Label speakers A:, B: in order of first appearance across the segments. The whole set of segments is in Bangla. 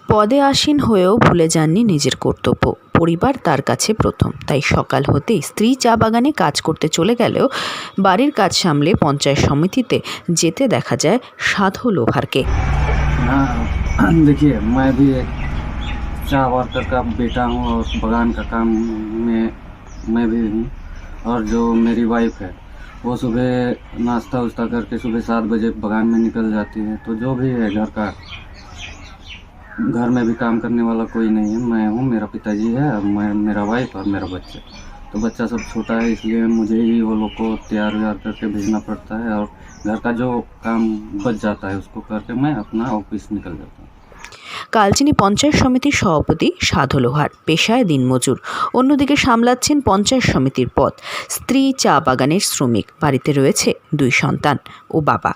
A: পদে আসীন হয়েও ভুলে যাননি নিজের কর্তব্য। পরিবার তার কাছে প্রথম, তাই সকাল হতেই স্ত্রী চা বাগানে কাজ করতে চলে গেলেও বাড়ির কাজ সামলে পঞ্চায়েত সমিতিতে যেতে দেখা যায় সাধু লোহারকে।
B: देखिए, मैं भी एक चाय वर्कर का बेटा हूँ और बगान का काम में मैं भी हूँ। और जो मेरी वाइफ है वो सुबह नाश्ता उस्ता करके सुबह 7 बजे बगान में निकल जाती है। तो जो भी है घर में भी काम करने वाला कोई नहीं है। मैं हूँ, मेरा पिताजी है, और मैं, मेरा वाइफ और मेरा बच्चा। तो बच्चा सब छोटा है, इसलिए मुझे ही वो लोग को तैयार व्यार करके भेजना पड़ता है, और घर का जो काम बच जाता है उसको करके मैं अपना ऑफिस निकल जाता हूँ।
A: কালচিনি পঞ্চায়েত সমিতির সভাপতি সাধু লোহার পেশায় দিনমজুর, অন্যদিকে সামলাচ্ছেন পঞ্চায়েত সমিতির পদ। স্ত্রী চা বাগানের শ্রমিক, বাড়িতে রয়েছে 2 সন্তান ও বাবা।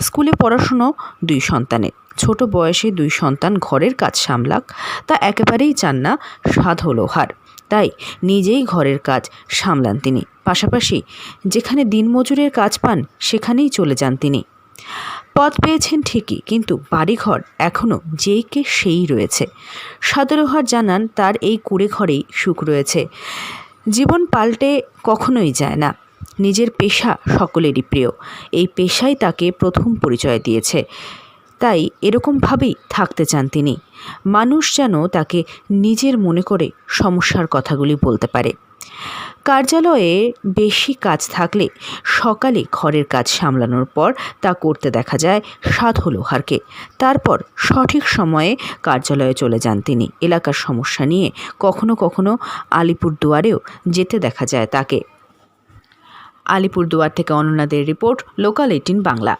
A: স্কুলে পড়াশুনো 2 সন্তানের, ছোট বয়সে 2 সন্তান ঘরের কাজ সামলাক তা একেবারেই চান না সাধু লোহার। তাই নিজেই ঘরের কাজ সামলান তিনি। পাশাপাশি যেখানে দিনমজুরের কাজ পান সেখানেই চলে যান তিনি। পদ পেয়েছেন ঠিকই, কিন্তু বাড়িঘর এখনও যেই কে সেই রয়েছে। সাধু লোহার জানান তার এই কুঁড়ে ঘরেই সুখ রয়েছে। জীবন পাল্টে কখনোই যায় না। নিজের পেশা সকলেরই প্রিয়, এই পেশাই তাকে প্রথম পরিচয় দিয়েছে, তাই এরকমভাবেই থাকতে চান তিনি। মানুষ যেন তাকে নিজের মনে করে সমস্যার কথাগুলি বলতে পারে। কার্যালয়ে বেশি কাজ থাকলে সকালে ঘরের কাজ সামলানোর পর তা করতে দেখা যায় সাধু লোহারকে। তারপর সঠিক সময়ে কার্যালয়ে চলে যান তিনি। এলাকার সমস্যা নিয়ে কখনো কখনো আলিপুরদুয়ারেও যেতে দেখা যায় তাকে। আলিপুরদুয়ার থেকে অনন্যাদের রিপোর্ট, লোকাল 18 বাংলা।